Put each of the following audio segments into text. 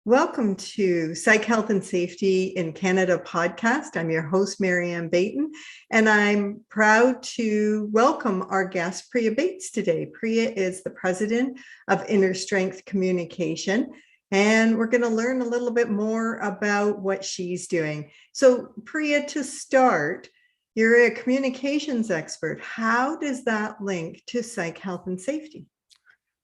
Welcome to Psych Health and Safety in Canada podcast. I'm your host, Marianne Baton, and I'm proud to welcome our guest, Priya Bates, today. Priya is the president of Inner Strength Communication, and we're going to learn a little bit more about what she's doing. So, Priya, to start, you're a communications expert. How does that link to psych health and safety?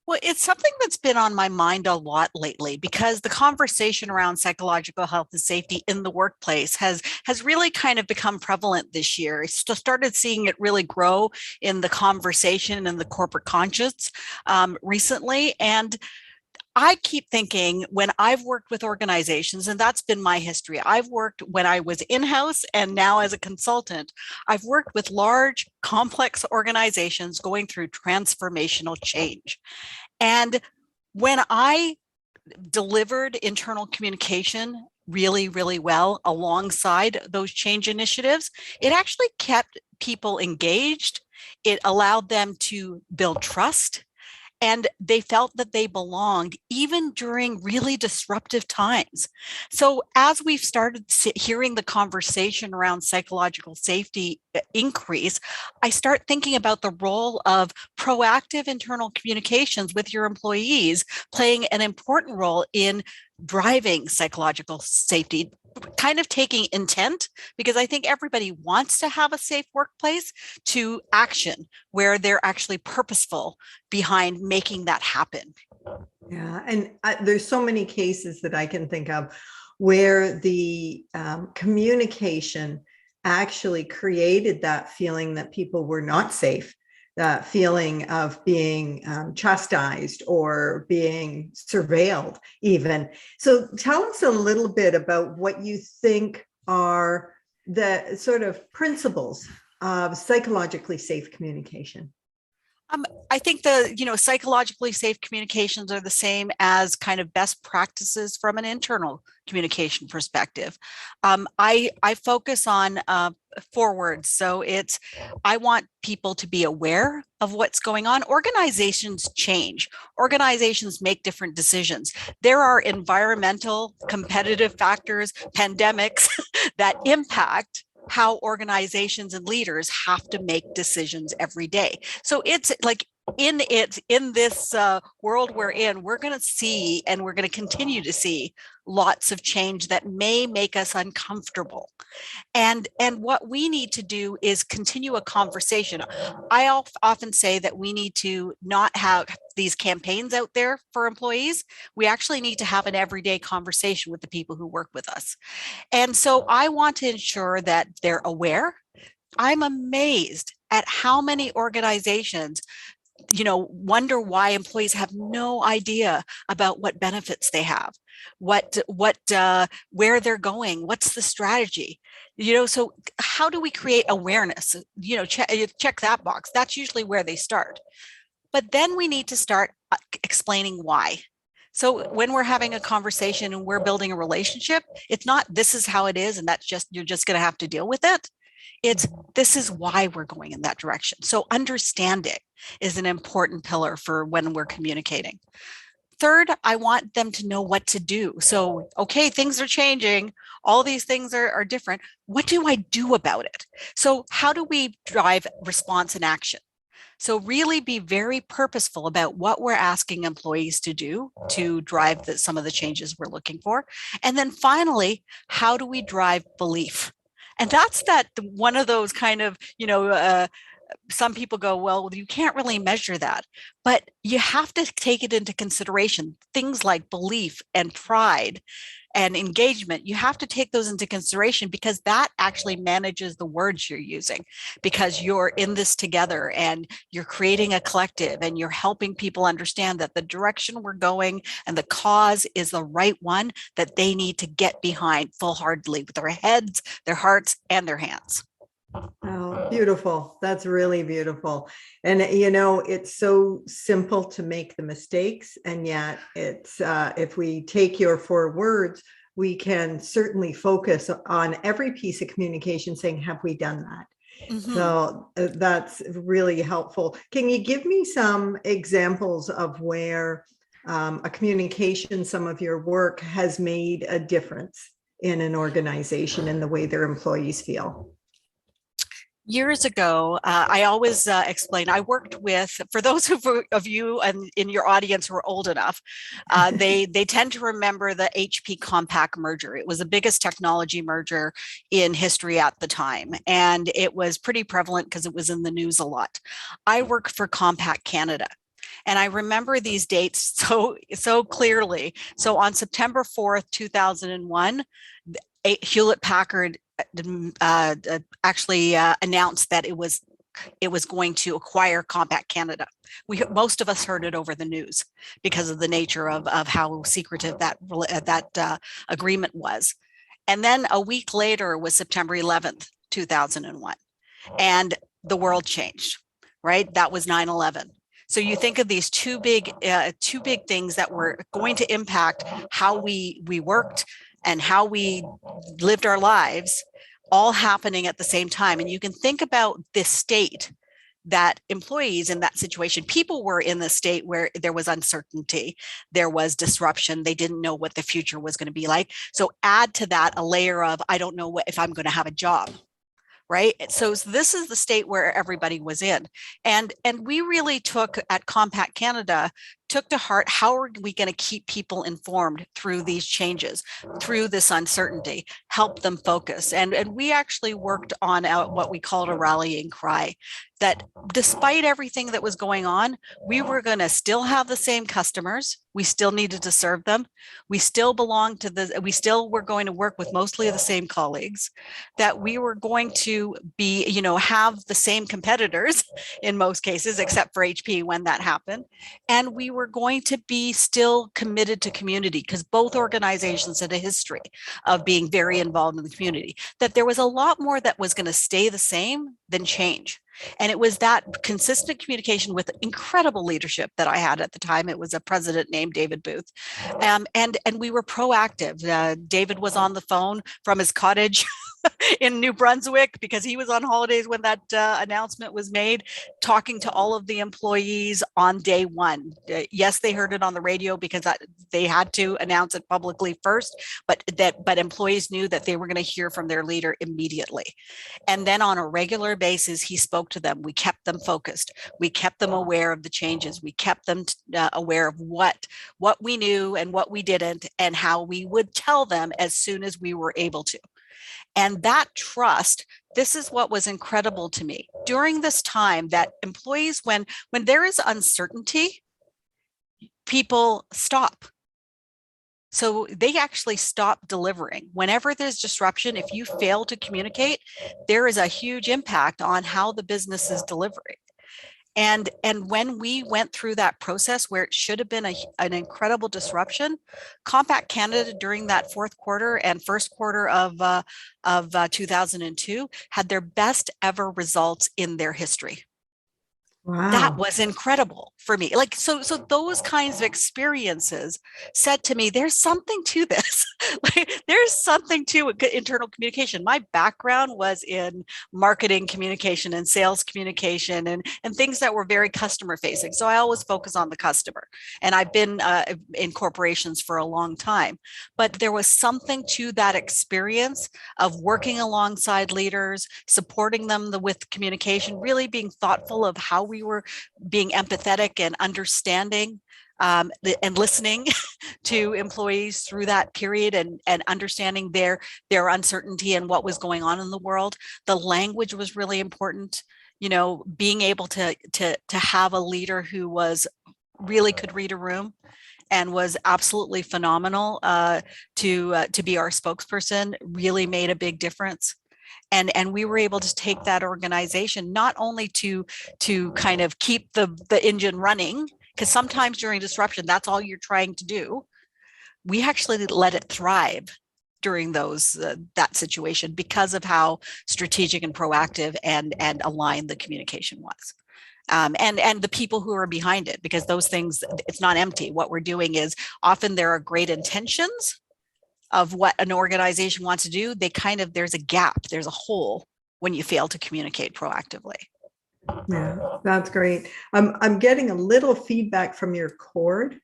Well, it's something that's been on my mind a lot lately because the conversation around psychological health and safety in the workplace has really kind of become prevalent this year. I started seeing it really grow in the conversation and the corporate conscience recently. And I keep thinking when I've worked with organizations, and that's been my history. I've worked when I was in-house and now as a consultant, I've worked with large, complex organizations going through transformational change. And when I delivered internal communication really, really well alongside those change initiatives, it actually kept people engaged. It allowed them to build trust. And they felt that they belonged even during really disruptive times. So as we've started hearing the conversation around psychological safety increase, I start thinking about the role of proactive internal communications with your employees playing an important role in driving psychological safety, kind of taking intent, because I think everybody wants to have a safe workplace, to action where they're actually purposeful behind making that happen. Yeah, and there's so many cases that I can think of where the communication actually created that feeling that people were not safe, that feeling of being chastised or being surveilled even. So tell us a little bit about what you think are the sort of principles of psychologically safe communication. I think the psychologically safe communications are the same as kind of best practices from an internal communication perspective. I focus on forward, so I want people to be aware of what's going on. Organizations change. Organizations make different decisions. There are environmental, competitive factors, pandemics that impact how organizations and leaders have to make decisions every day. So it's like in this world we're in, we're going to see, and we're going to continue to see, lots of change that may make us uncomfortable. And what we need to do is continue a conversation. I often say that we need to not have these campaigns out there for employees. We actually need to have an everyday conversation with the people who work with us. And so I want to ensure that they're aware. I'm amazed at how many organizations wonder why employees have no idea about what benefits they have, where they're going, what's the strategy. So how do we create awareness? Check that box. That's usually where they start. But then we need to start explaining why. So when we're having a conversation and we're building a relationship, it's not this is how it is and you're just going to have to deal with it. It's this is why we're going in that direction. So understanding is an important pillar for when we're communicating. Third, I want them to know what to do. So, okay, things are changing. All these things are different. What do I do about it? So how do we drive response and action? So really be very purposeful about what we're asking employees to do to drive some of the changes we're looking for. And then finally, how do we drive belief? And that's one of those kind of, some people go, well, you can't really measure that, but you have to take it into consideration. Things like belief and pride and engagement, you have to take those into consideration because that actually manages the words you're using, because you're in this together and you're creating a collective and you're helping people understand that the direction we're going and the cause is the right one that they need to get behind full-heartedly with their heads, their hearts, and their hands. Oh, beautiful. That's really beautiful. And it's so simple to make the mistakes. And yet it's, if we take your 4 words, we can certainly focus on every piece of communication saying, have we done that? Mm-hmm. So that's really helpful. Can you give me some examples of where a communication, some of your work has made a difference in an organization in the way their employees feel? Years ago, I always explain, I worked with, for those of you and in your audience who are old enough, they tend to remember the HP Compaq merger. It was the biggest technology merger in history at the time. And it was pretty prevalent because it was in the news a lot. I worked for Compaq Canada. And I remember these dates so clearly. So on September 4th, 2001, Hewlett Packard actually announced that it was going to acquire Compaq Canada. Most of us heard it over the news because of the nature of how secretive that agreement was. And then a week later was September 11th, 2001, and the world changed. Right, that was 9/11. So you think of these two big things that were going to impact how we worked and how we lived our lives, all happening at the same time. And you can think about this state that employees in that situation, people were in the state where there was uncertainty, there was disruption, they didn't know what the future was going to be like. So add to that a layer of, I don't know if I'm going to have a job. Right. So this is the state where everybody was in. And we really took at Compaq Canada, took to heart, how are we going to keep people informed through these changes, through this uncertainty, help them focus. And we actually worked on what we called a rallying cry, that despite everything that was going on, we were going to still have the same customers. We still needed to serve them. We still belonged to we still were going to work with mostly the same colleagues, that we were going to be, have the same competitors in most cases, except for HP when that happened. And we were going to be still committed to community, because both organizations had a history of being very involved in the community, that there was a lot more that was going to stay the same than change. And it was that consistent communication with incredible leadership that I had at the time. It was a president named David Booth. And we were proactive. David was on the phone from his cottage in New Brunswick because he was on holidays when that announcement was made, talking to all of the employees on day one. Yes, they heard it on the radio because they had to announce it publicly first, but employees knew that they were going to hear from their leader immediately. And then on a regular basis, he spoke to them. We kept them focused. We kept them aware of the changes. We kept them aware of what we knew and what we didn't, and how we would tell them as soon as we were able to. And that trust, this is what was incredible to me during this time, that employees, when there is uncertainty, people stop. So they actually stop delivering. Whenever there's disruption, if you fail to communicate, there is a huge impact on how the business is delivering. And when we went through that process where it should have been an incredible disruption, Compaq Canada during that fourth quarter and first quarter of 2002 had their best ever results in their history. Wow. That was incredible for me. Like, so those kinds of experiences said to me, there's something to this. Like, there's something to internal communication. My background was in marketing communication and sales communication and things that were very customer facing. So I always focus on the customer. And I've been in corporations for a long time. But there was something to that experience of working alongside leaders, supporting them with communication, really being thoughtful of how we were being empathetic and understanding and listening to employees through that period, and understanding their uncertainty and what was going on in the world. The language was really important. Being able to have a leader who was really could read a room and was absolutely phenomenal to be our spokesperson really made a big difference. And we were able to take that organization not only to kind of keep the engine running, because sometimes during disruption, that's all you're trying to do. We actually let it thrive during that situation because of how strategic and proactive and aligned the communication was. And the people who are behind it, because those things, it's not empty. What we're doing is often there are great intentions of what an organization wants to do. There's a gap, there's a hole when you fail to communicate proactively. Yeah, that's great. I'm getting a little feedback from your cord.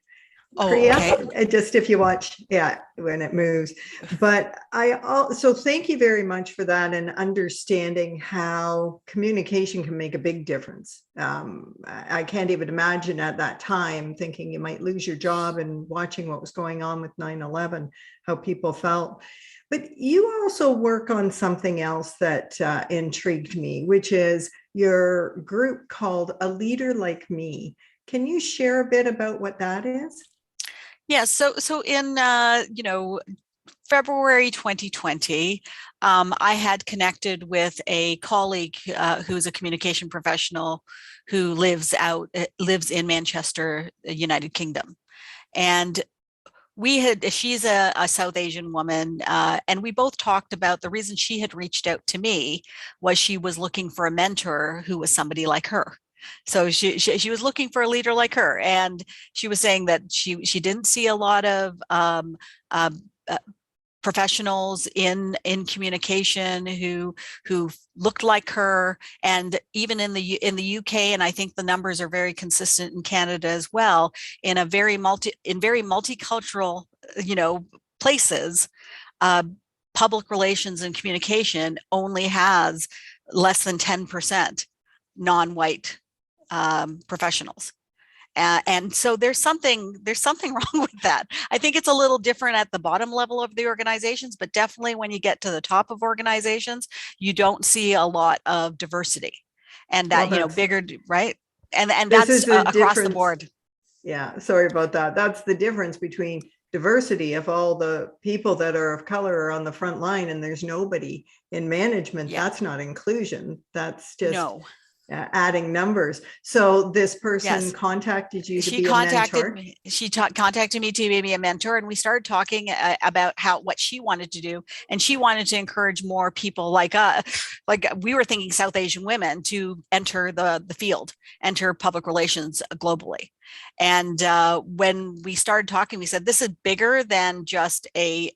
Oh, Priya, okay. just if you watch, yeah, when it moves. But I also thank you very much for that and understanding how communication can make a big difference. I can't even imagine at that time thinking you might lose your job and watching what was going on with 9/11, how people felt. But you also work on something else that intrigued me, which is your group called A Leader Like Me. Can you share a bit about what that is? Yeah, so in February 2020, I had connected with a colleague who's a communication professional who lives in Manchester, United Kingdom, and she's a South Asian woman, and we both talked about the reason she had reached out to me was she was looking for a mentor who was somebody like her. So she was looking for a leader like her, and she was saying that she didn't see a lot of uh, uh, professionals in communication who looked like her, and even in the UK, and I think the numbers are very consistent in Canada as well, in very multicultural places, uh, public relations and communication only has less than 10% non-white professionals. And so there's something wrong with that. I think it's a little different at the bottom level of the organizations, but definitely when you get to the top of organizations, you don't see a lot of diversity, and Well, that that's bigger, right? And this that's is the across the difference. board. Yeah, sorry about that. That's the difference between diversity. If all the people that are of color are on the front line and there's nobody in management, Yeah. that's not inclusion. That's just No. adding numbers. So this person Yes. contacted you to She be a contacted mentor. me. Contacted me to be a mentor, and we started talking about what she wanted to do, and she wanted to encourage more people like we were thinking South Asian women to enter the field, enter public relations globally. And when we started talking, we said this is bigger than just a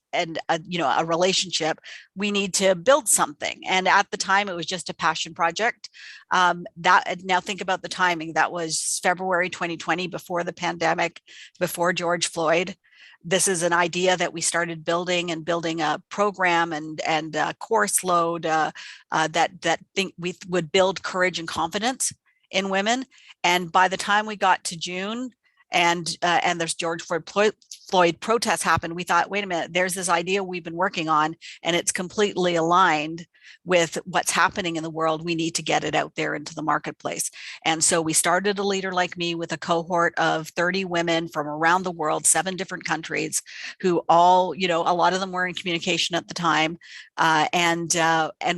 relationship. We need to build something. And at the time, it was just a passion project. That now think about the timing. That was February 2020, before the pandemic, before George Floyd. This is an idea that we started building a program and a course load that think we would build courage and confidence in women. And by the time we got to June, and there's George Floyd protests happened, we thought, wait a minute, there's this idea we've been working on, and it's completely aligned with what's happening in the world. We need to get it out there into the marketplace. And so we started A Leader Like Me with a cohort of 30 women from around the world, 7 different countries, who all, a lot of them were in communication at the time, and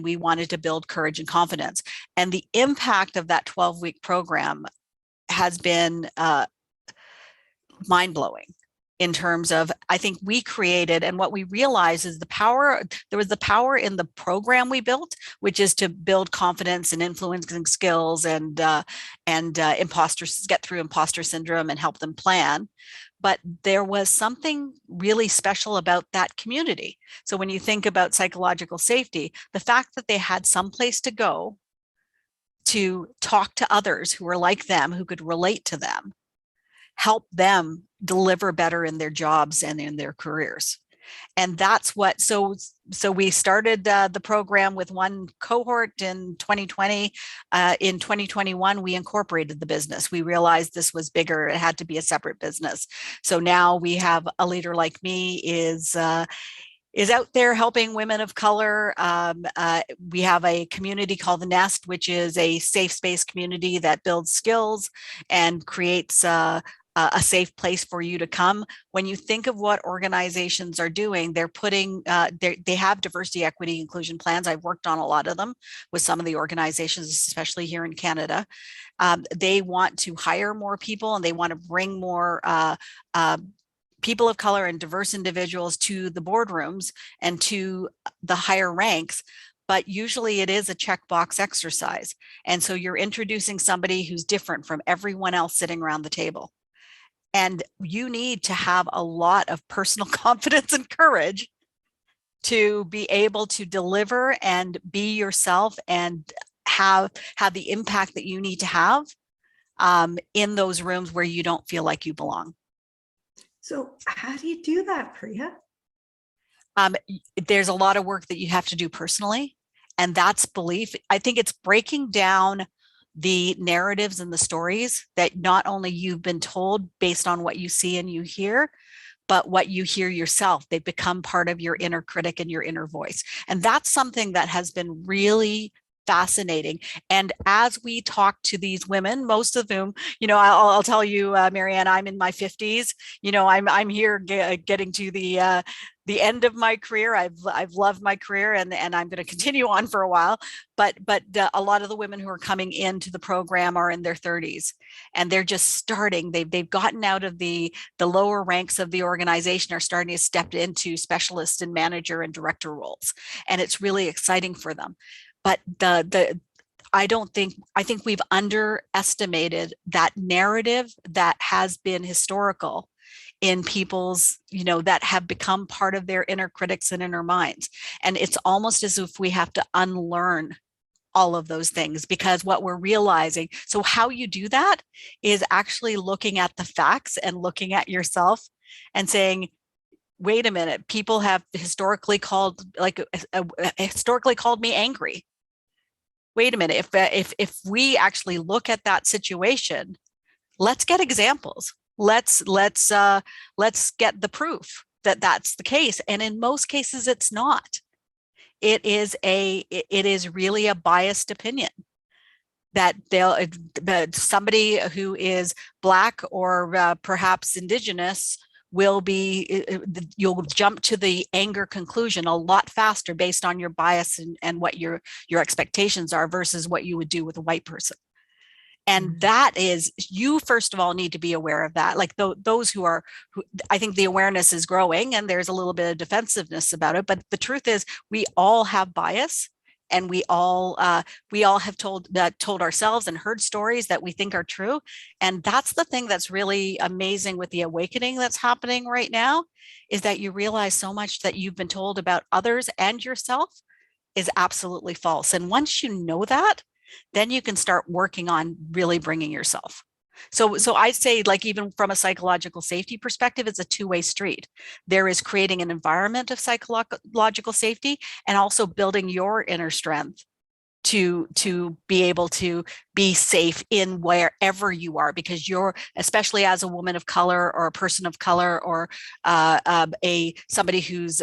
we wanted to build courage and confidence. And the impact of that 12-week program has been mind blowing in terms of, I think we created, and what we realized is there was the power in the program we built, which is to build confidence and influencing skills and imposters get through imposter syndrome and help them plan. But there was something really special about that community. So when you think about psychological safety, the fact that they had some place to go to talk to others who were like them, who could relate to them, help them deliver better in their jobs and in their careers. And that's what, so we started the program with one cohort in 2020. In 2021, we incorporated the business. We realized this was bigger. It had to be a separate business. So now we have A Leader Like Me is out there helping women of color. We have a community called The Nest, which is a safe space community that builds skills and creates a safe place for you to come. When you think of what organizations are doing, they're putting, they have diversity, equity, inclusion plans. I've worked on a lot of them with some of the organizations, especially here in Canada. They want to hire more people, and they want to bring more people of color and diverse individuals to the boardrooms and to the higher ranks. But usually it is a checkbox exercise. And so you're introducing somebody who's different from everyone else sitting around the table. And you need to have a lot of personal confidence and courage to be able to deliver and be yourself and have the impact that you need to have in those rooms where you don't feel like you belong. So how do you do that, Priya? There's a lot of work that you have to do personally, and that's belief. I think it's breaking down the narratives and the stories that not only you've been told based on what you see and you hear, but what you hear yourself. They become part of your inner critic and your inner voice. And that's something that has been really fascinating. And as we talk to these women, most of whom, I'll tell you, Marianne, I'm in my 50s. I'm here getting to the end of my career. I've loved my career, and I'm going to continue on for a while. But a lot of the women who are coming into the program are in their 30s, and they're just starting. They've gotten out of the lower ranks of the organization, are starting to step into specialist and manager and director roles, and it's really exciting for them. But I think we've underestimated that narrative that has been historical in people's, that have become part of their inner critics and inner minds. And it's almost as if we have to unlearn all of those things, because what we're realizing, so how you do that is actually looking at the facts and looking at yourself and saying, wait a minute, people have historically called me angry. Wait a minute, if we actually look at that situation, let's get examples. Let's get the proof that that's the case. And in most cases, it's not. It is really a biased opinion that somebody who is Black or perhaps Indigenous you'll jump to the anger conclusion a lot faster based on your bias and what your expectations are versus what you would do with a white person. And that is, you first of all need to be aware of that. Like those who I think the awareness is growing, and there's a little bit of defensiveness about it. But the truth is, we all have bias, and we all have told ourselves and heard stories that we think are true. And that's the thing that's really amazing with the awakening that's happening right now, is that you realize so much that you've been told about others and yourself is absolutely false. And once you know that, then you can start working on really bringing yourself. So I'd say, like, even from a psychological safety perspective, it's a two-way street. There is creating an environment of psychological safety, and also building your inner strength to be able to be safe in wherever you are, because you're, especially as a woman of color or a person of color, or somebody who's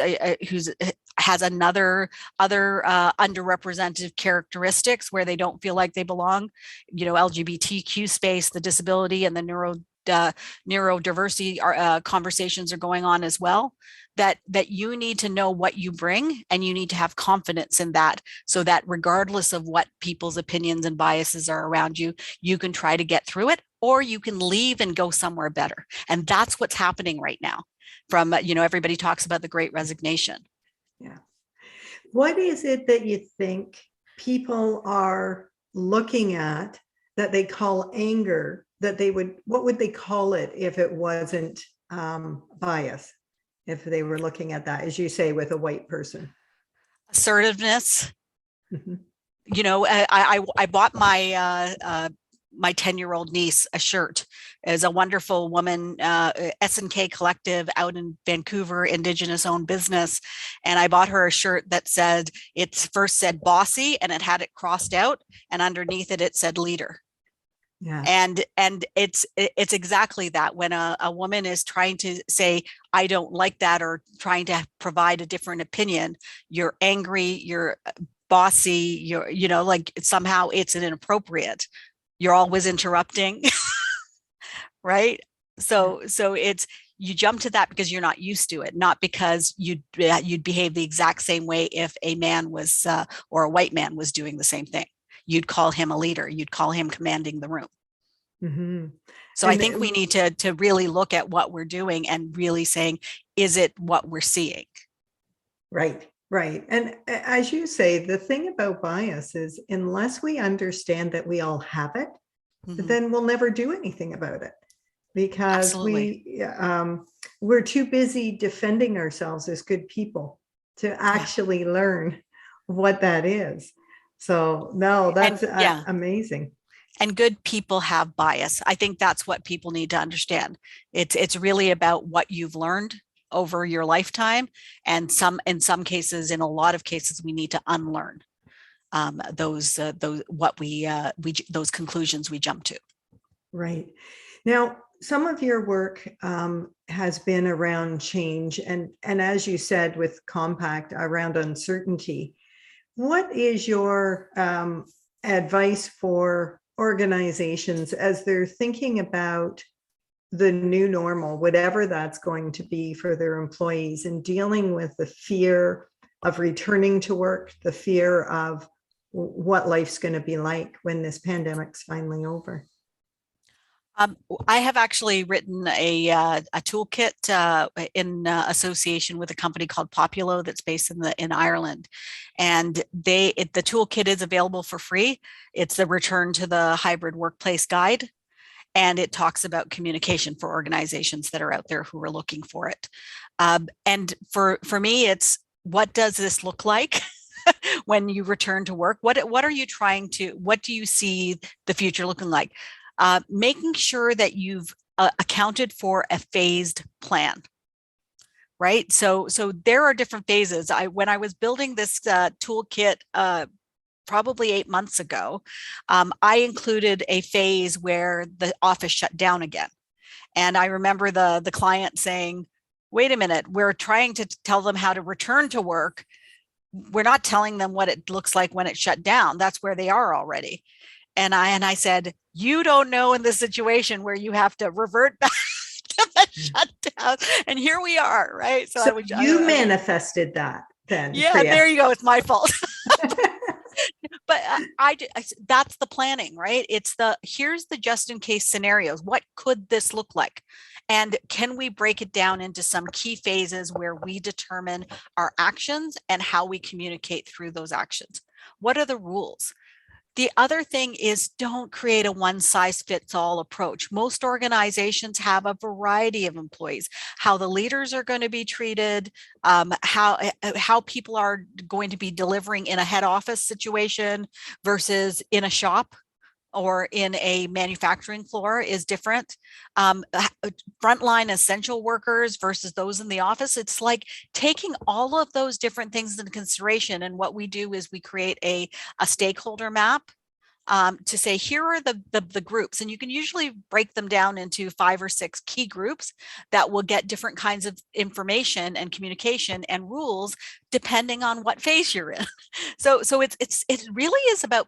has other underrepresented characteristics where they don't feel like they belong, LGBTQ space, the disability and the neurodiversity conversations are going on as well, that you need to know what you bring, and you need to have confidence in that, so that regardless of what people's opinions and biases are around you, you can try to get through it, or you can leave and go somewhere better. And that's what's happening right now. From, everybody talks about the Great Resignation. Yeah. What is it that you think people are looking at that they call anger, what would they call it if it wasn't bias? If they were looking at that, as you say, with a white person? Assertiveness. Mm-hmm. I bought my 10-year-old niece a shirt. As a wonderful woman, S&K Collective out in Vancouver, Indigenous owned business. And I bought her a shirt that first said bossy, and it had it crossed out, and underneath it said leader. Yeah. And it's exactly that. When a woman is trying to say, I don't like that, or trying to provide a different opinion, you're angry, you're bossy, you're, like, somehow it's inappropriate. You're always interrupting, right? So it's, you jump to that because you're not used to it, not because you'd behave the exact same way if a man was or a white man was doing the same thing. You'd call him a leader. You'd call him commanding the room. Mm-hmm. So I think we need to really look at what we're doing and really saying, is it what we're seeing? Right. Right. And as you say, the thing about bias is, unless we understand that we all have it, then we'll never do anything about it, because we're too busy defending ourselves as good people to actually learn what that is. So no, that's amazing. And good people have bias. I think that's what people need to understand. It's really about what you've learned over your lifetime, and in some cases, in a lot of cases, we need to unlearn those those conclusions we jump to. Right. Now, some of your work has been around change, and as you said, with Compact, around uncertainty. What is your advice for organizations as they're thinking about the new normal, whatever that's going to be for their employees, and dealing with the fear of returning to work, the fear of what life's going to be like when this pandemic's finally over? I have actually written a toolkit in association with a company called Populo that's based in Ireland, and the toolkit is available for free. It's the Return to the Hybrid Workplace Guide, and it talks about communication for organizations that are out there who are looking for it. And for me, it's, what does this look like when you return to work? What are you trying to? What do you see the future looking like? Making sure that you've accounted for a phased plan, right? So there are different phases. When I was building this toolkit probably 8 months ago, I included a phase where the office shut down again. And I remember the client saying, wait a minute, we're trying to tell them how to return to work. We're not telling them what it looks like when it shut down. That's where they are already. And I said, you don't know in this situation where you have to revert back to the shutdown. And here we are, right? So you manifested that then, yeah, Priya. There you go. It's my fault. But that's the planning, right? It's here's the just in case scenarios. What could this look like? And can we break it down into some key phases where we determine our actions and how we communicate through those actions? What are the rules? The other thing is, don't create a one size fits all approach. Most organizations have a variety of employees, how the leaders are going to be treated, how people are going to be delivering in a head office situation versus in a shop or in a manufacturing floor is different. Frontline essential workers versus those in the office. It's like taking all of those different things into consideration. And what we do is we create a stakeholder map to say, here are the groups, and you can usually break them down into 5 or 6 key groups that will get different kinds of information and communication and rules depending on what phase you're in. So it really is about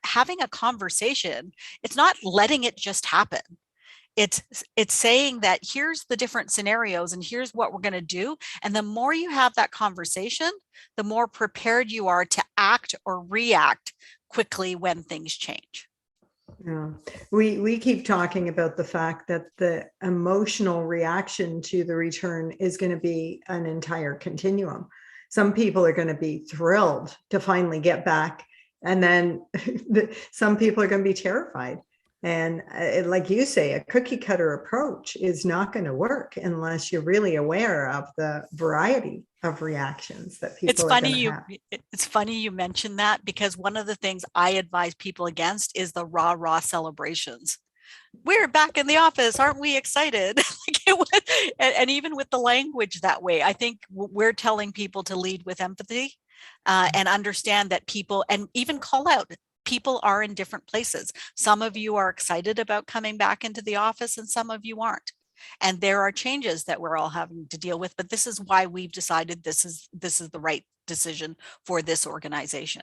having a conversation. It's not letting it just happen. It's saying that here's the different scenarios and here's what we're going to do. And the more you have that conversation, the more prepared you are to act or react quickly when things change. Yeah, we keep talking about the fact that the emotional reaction to the return is going to be an entire continuum. Some people are going to be thrilled to finally get back, and then some people are going to be terrified. And like you say, a cookie cutter approach is not going to work unless you're really aware of the variety of reactions that people are going to have. It's funny you mentioned that, because one of the things I advise people against is the rah celebrations. We're back in the office, aren't we excited? And even with the language that way, I think we're telling people to lead with empathy and understand that people, and even call out, people are in different places. Some of you are excited about coming back into the office and some of you aren't. And there are changes that we're all having to deal with, but this is why we've decided this is the right decision for this organization.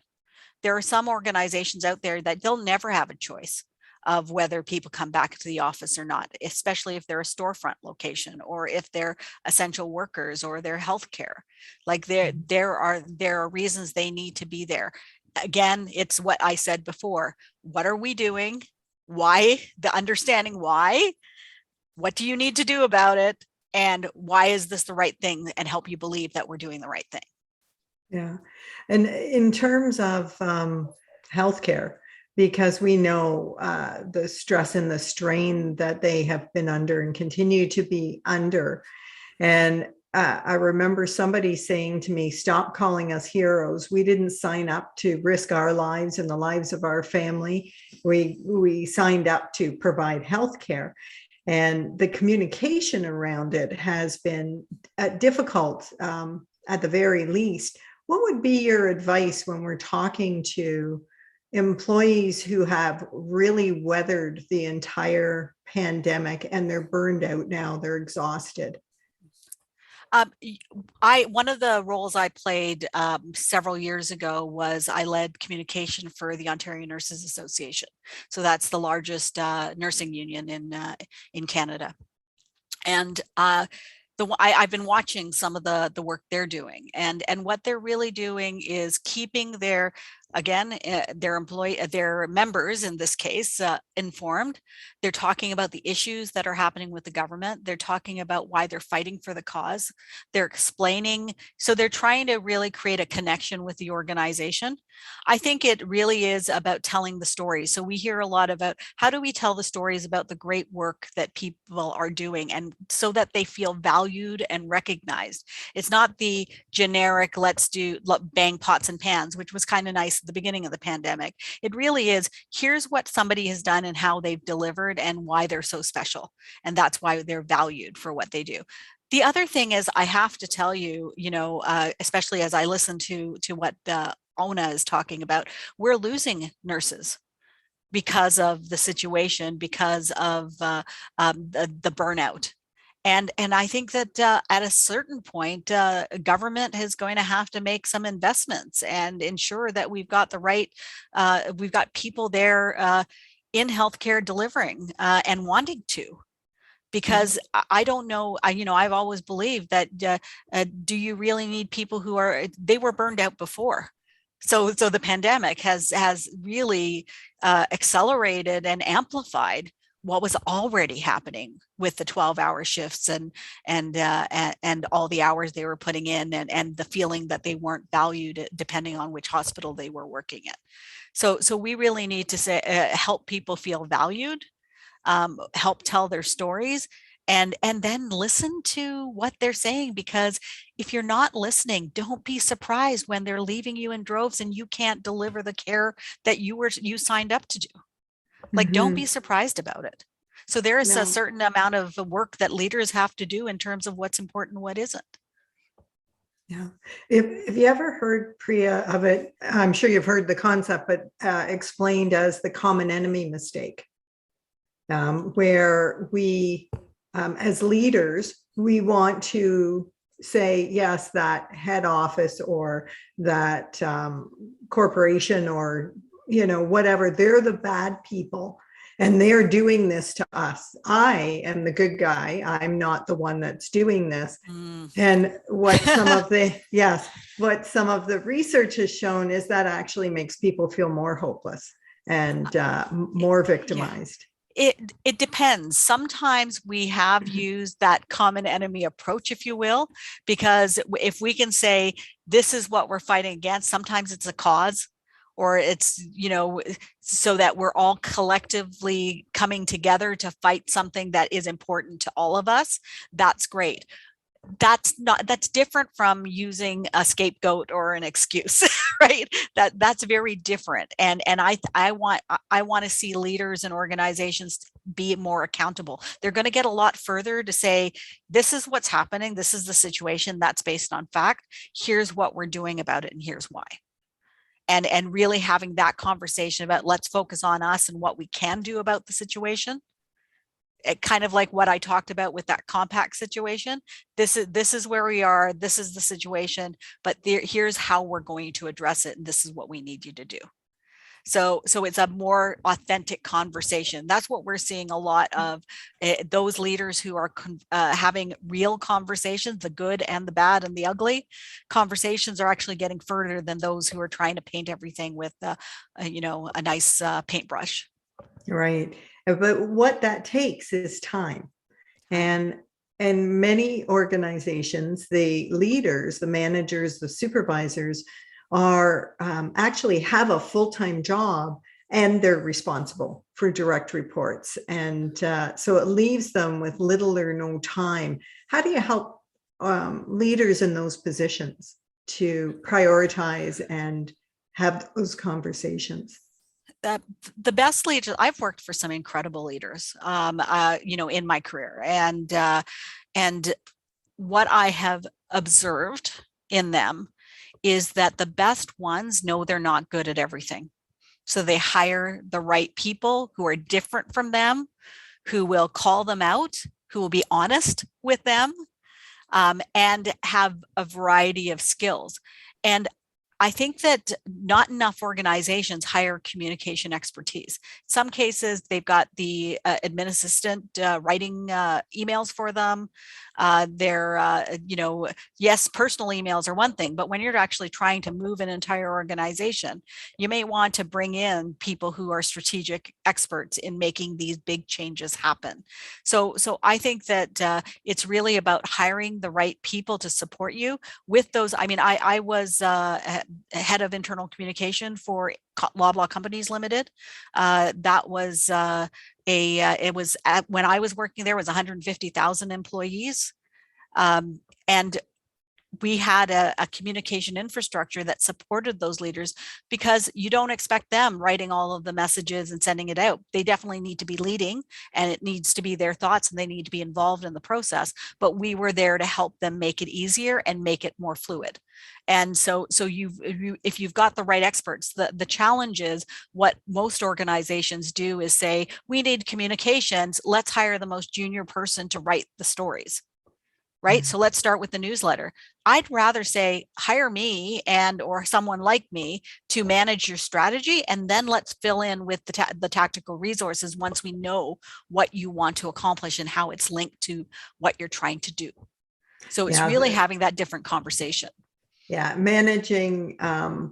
There are some organizations out there that they'll never have a choice of whether people come back to the office or not, especially if they're a storefront location or if they're essential workers or they're healthcare. Like there are reasons they need to be there. Again, it's what I said before. What are we doing? Why? The understanding why. What do you need to do about it? And why is this the right thing? And help you believe that we're doing the right thing. Yeah. And in terms of healthcare, because we know the stress and the strain that they have been under and continue to be under. And I remember somebody saying to me, stop calling us heroes. We didn't sign up to risk our lives and the lives of our family. We signed up to provide health care. And the communication around it has been difficult, at the very least. What would be your advice when we're talking to employees who have really weathered the entire pandemic and they're burned out now, they're exhausted? One of the roles I played several years ago was I led communication for the Ontario Nurses Association. So that's the largest nursing union in Canada. And I've been watching some of the work they're doing, and what they're really doing is keeping their their members, in this case, informed. They're talking about the issues that are happening with the government. They're talking about why they're fighting for the cause. They're explaining. So they're trying to really create a connection with the organization. I think it really is about telling the story. So we hear a lot about how do we tell the stories about the great work that people are doing, and so that they feel valued and recognized. It's not the generic, let's bang pots and pans, which was kind of nice at the beginning of the pandemic. It really is, here's what somebody has done and how they've delivered and why they're so special. And that's why they're valued for what they do. The other thing is, I have to tell you, especially as I listen to what Ona is talking about, we're losing nurses because of the situation, because of the burnout. And I think that at a certain point, government is going to have to make some investments and ensure that we've got the right, we've got people there in healthcare delivering and wanting to. Because I don't know, I've always believed that do you really need people who they were burned out before? So the pandemic has really accelerated and amplified what was already happening with the 12-hour shifts and all the hours they were putting in, and the feeling that they weren't valued depending on which hospital they were working in. So we really need to help people feel valued, help tell their stories, and then listen to what they're saying. Because if you're not listening, don't be surprised when they're leaving you in droves and you can't deliver the care that you signed up to do. Like, don't be surprised about it. So there is a certain amount of work that leaders have to do in terms of what's important and what isn't. Yeah. If you ever heard, Priya, of it, I'm sure you've heard the concept, but explained as the common enemy mistake, where we, as leaders, we want to say, yes, that head office or that corporation or whatever, they're the bad people and they're doing this to us. I am the good guy. I'm not the one that's doing this. And what some of the research has shown is that actually makes people feel more hopeless and more victimized. It depends. Sometimes we have used that common enemy approach, if you will, because if we can say, this is what we're fighting against, sometimes it's a cause, or it's, so that we're all collectively coming together to fight something that is important to all of us. That's great. That's different from using a scapegoat or an excuse, right? That's very different. And I want to see leaders and organizations be more accountable. They're going to get a lot further to say, this is what's happening. This is the situation that's based on fact. Here's what we're doing about it, and here's why. And really having that conversation about, let's focus on us and what we can do about the situation. It kind of like what I talked about with that compact situation. This is where we are. This is the situation, but here's how we're going to address it. And this is what we need you to do. So it's a more authentic conversation. That's what we're seeing a lot of, those leaders who are having real conversations, the good and the bad and the ugly conversations, are actually getting further than those who are trying to paint everything with a nice paintbrush. Right. But what that takes is time. And many organizations, the leaders, the managers, the supervisors are actually have a full-time job, and they're responsible for direct reports. And so it leaves them with little or no time. How do you help leaders in those positions to prioritize and have those conversations? The best leaders, I've worked for some incredible leaders, in my career, and what I have observed in them is that the best ones know they're not good at everything. So they hire the right people who are different from them, who will call them out, who will be honest with them, and have a variety of skills. And I think that not enough organizations hire communication expertise. Some cases, they've got the admin assistant writing emails for them. Yes, personal emails are one thing, but when you're actually trying to move an entire organization, you may want to bring in people who are strategic experts in making these big changes happen. So I think that it's really about hiring the right people to support you with those. I mean, I was head of internal communication for Loblaw Companies Limited. That was when I was working there, was 150,000 employees. And we had a communication infrastructure that supported those leaders, because you don't expect them writing all of the messages and sending it out. They definitely need to be leading, and it needs to be their thoughts, and they need to be involved in the process. But we were there to help them make it easier and make it more fluid. And so if you've got the right experts, the challenge is, what most organizations do is say, we need communications, let's hire the most junior person to write the stories. Right. So let's start with the newsletter. I'd rather say, hire me or someone like me to manage your strategy, and then let's fill in with the tactical resources once we know what you want to accomplish and how it's linked to what you're trying to do. So it's really having that different conversation. Yeah, managing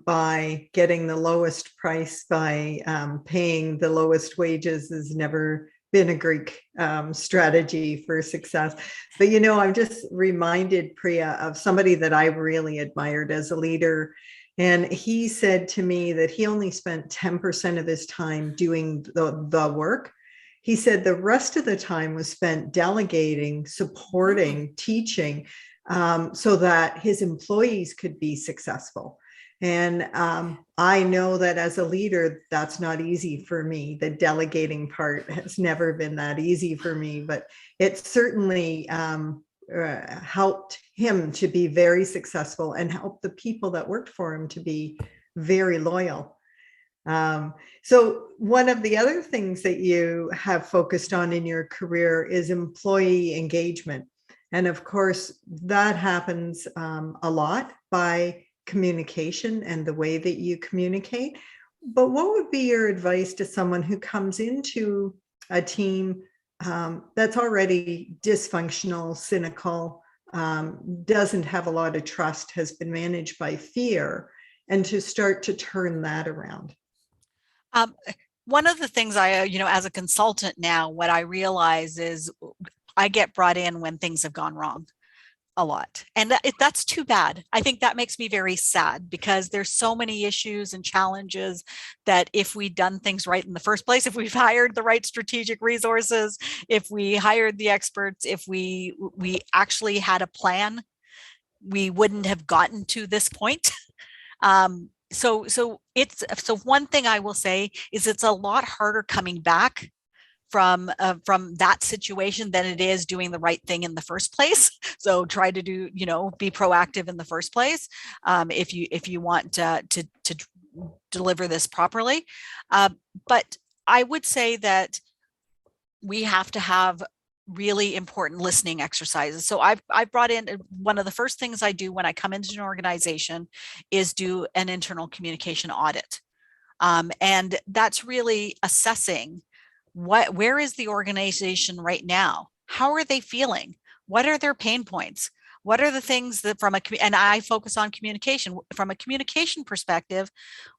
by getting the lowest price by paying the lowest wages has never been a Greek strategy for success. But, I'm just reminded, Priya, of somebody that I really admired as a leader. And he said to me that he only spent 10% of his time doing the work. He said the rest of the time was spent delegating, supporting, teaching, so that his employees could be successful. And I know that as a leader, that's not easy for me. The delegating part has never been that easy for me, but it certainly helped him to be very successful and helped the people that worked for him to be very loyal. So one of the other things that you have focused on in your career is employee engagement. And of course, that happens a lot by communication and the way that you communicate. But what would be your advice to someone who comes into a team that's already dysfunctional, cynical, doesn't have a lot of trust, has been managed by fear, and to start to turn that around? One of the things as a consultant now, what I realize is I get brought in when things have gone wrong a lot. And that's too bad. I think that makes me very sad, because there's so many issues and challenges that if we'd done things right in the first place, if we've hired the right strategic resources, if we hired the experts, if we actually had a plan, we wouldn't have gotten to this point. So one thing I will say is it's a lot harder coming back from that situation than it is doing the right thing in the first place. So try to be proactive in the first place if you want to deliver this properly. But I would say that we have to have really important listening exercises. So I've brought in, one of the first things I do when I come into an organization is do an internal communication audit. And that's really assessing where is the organization right now? How are they feeling? What are their pain points? What are the things that and I focus on communication from a communication perspective.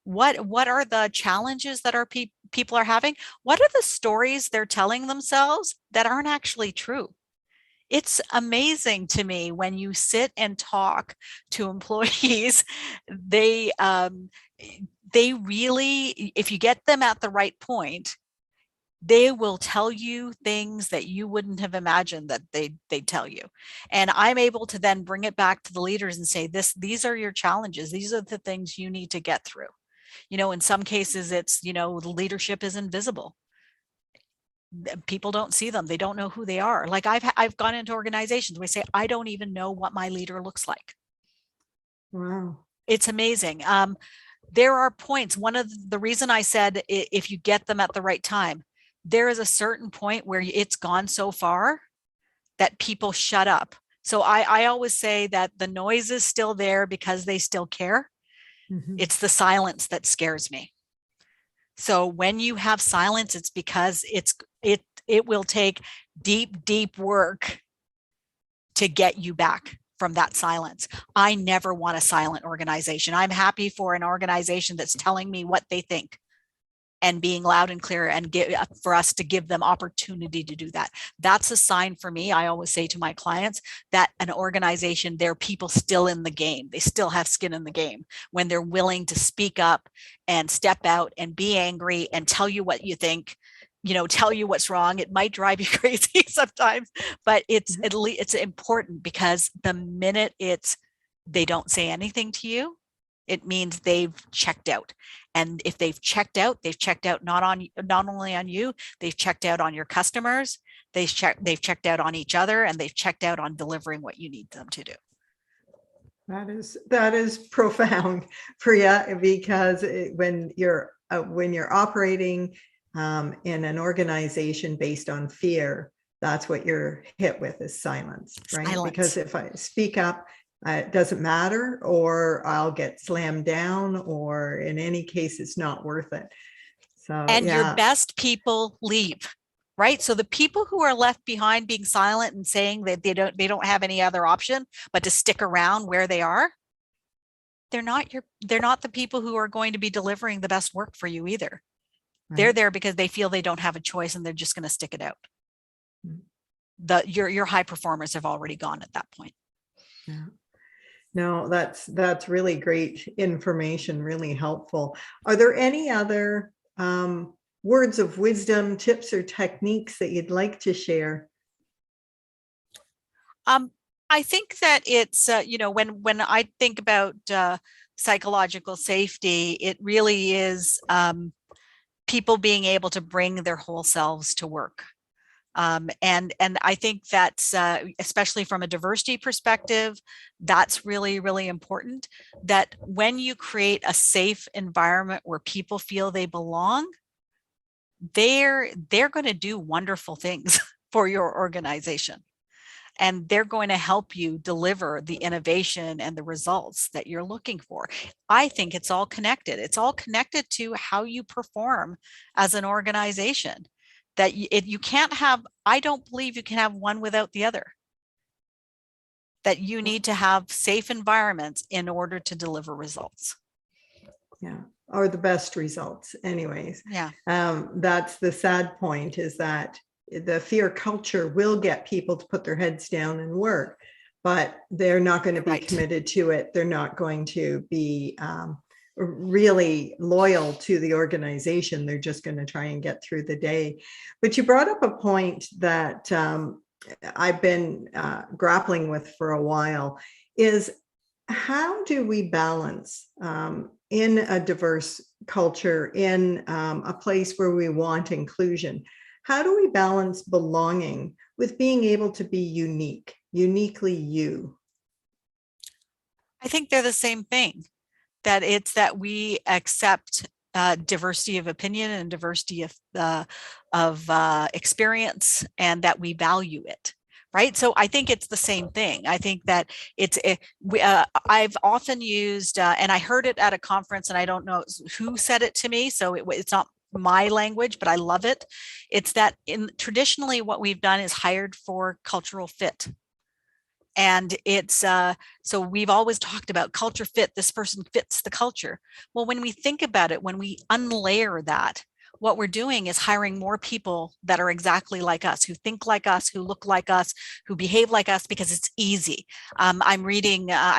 What are the challenges that our people are having? What are the stories they're telling themselves that aren't actually true? It's amazing to me when you sit and talk to employees, they really, if you get them at the right point, They will tell you things that you wouldn't have imagined that they'd tell you. And I'm able to then bring it back to the leaders and say, these are your challenges. These are the things you need to get through. In some cases, it's, the leadership is invisible. People don't see them. They don't know who they are. Like I've gone into organizations where I say, I don't even know what my leader looks like. Wow. It's amazing. There are points. One of the reason I said, if you get them at the right time, there is a certain point where it's gone so far that people shut up. So I always say that the noise is still there because they still care. Mm-hmm. It's the silence that scares me. So when you have silence, it's because it will take deep work to get you back from that silence. I never want a silent organization. I'm happy for an organization that's telling me what they think and being loud and clear, and for us to give them opportunity to do that. That's a sign for me. I always say to my clients that an organization, there are people still in the game. They still have skin in the game when they're willing to speak up and step out and be angry and tell you what you think, tell you what's wrong. It might drive you crazy sometimes, but it's important, because the minute they don't say anything to you, it means they've checked out. And if they've checked out not only on you, they've checked out on your customers, they've checked out on each other, and they've checked out on delivering what you need them to do. That is profound, Priya, because when you're operating in an organization based on fear, that's what you're hit with, is silence, right? Silence. Because if I speak up, it doesn't matter, or I'll get slammed down, or in any case, it's not worth it. So, and your best people leave, right? So the people who are left behind being silent and saying that they don't have any other option but to stick around where they are, they're not the people who are going to be delivering the best work for you either. Right. They're there because they feel they don't have a choice, and they're just going to stick it out. Your high performers have already gone at that point. Yeah. No, that's really great information, really helpful. Are there any other words of wisdom, tips, or techniques that you'd like to share? I think that it's, when I think about psychological safety, it really is people being able to bring their whole selves to work. And I think that's especially from a diversity perspective, that's really, really important, that when you create a safe environment where people feel they belong, they're going to do wonderful things for your organization. And they're going to help you deliver the innovation and the results that you're looking for. I think it's all connected. It's all connected to how you perform as an organization. That you can't have, I don't believe you can have one without the other. That you need to have safe environments in order to deliver results. Yeah, or the best results anyways. Yeah. That's the sad point, is that the fear culture will get people to put their heads down and work, but they're not going to be committed to it. They're not going to be really loyal to the organization. They're just going to try and get through the day. But you brought up a point that I've been grappling with for a while, is how do we balance in a diverse culture, in a place where we want inclusion? How do we balance belonging with being able to be uniquely you? I think they're the same thing. That it's that we accept diversity of opinion and diversity of experience, and that we value it. Right. So I think it's the same thing. I think that I've often used, and I heard it at a conference, and I don't know who said it to me, so it's not my language, but I love it. It's that traditionally what we've done is hired for cultural fit. And it's so we've always talked about culture fit. This person fits the culture. Well, when we think about it, when we unlayer that, what we're doing is hiring more people that are exactly like us, who think like us, who look like us, who behave like us, because it's easy. I'm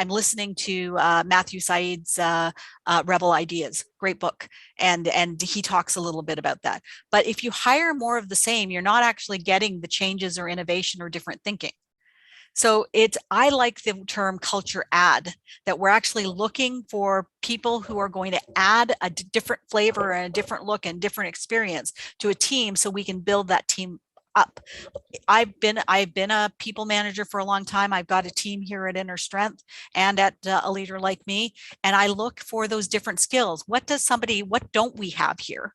listening to Matthew Said's Rebel Ideas, great book. And he talks a little bit about that. But if you hire more of the same, you're not actually getting the changes or innovation or different thinking. So I like the term culture add, that we're actually looking for people who are going to add a different flavor and a different look and different experience to a team so we can build that team up. I've been a people manager for a long time. I've got a team here at Inner Strength and at A Leader Like Me, and I look for those different skills. What don't we have here?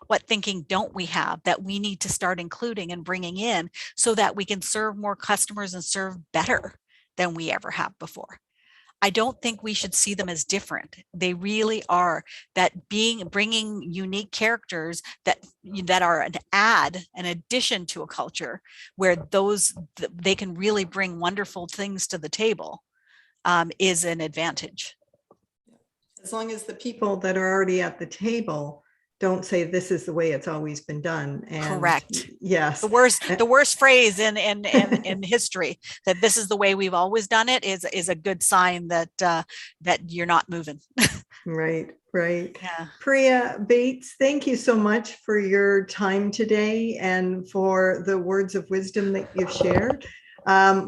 What thinking don't we have that we need to start including and bringing in so that we can serve more customers and serve better than we ever have before? I don't think we should see them as different. They really are. That bringing unique characters that are an addition to a culture where they can really bring wonderful things to the table, is an advantage. As long as the people that are already at the table don't say this is the way it's always been done. And correct. Yes. The worst phrase in history, that this is the way we've always done it, is a good sign that you're not moving. Right. Yeah. Priya Bates, thank you so much for your time today and for the words of wisdom that you've shared.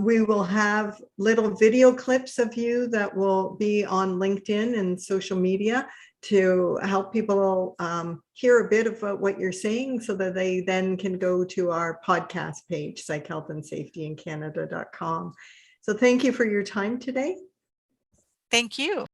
We will have little video clips of you that will be on LinkedIn and social media to help people hear a bit about what you're saying so that they then can go to our podcast page, psychealthandsafetyincannada.com. So thank you for your time today. Thank you.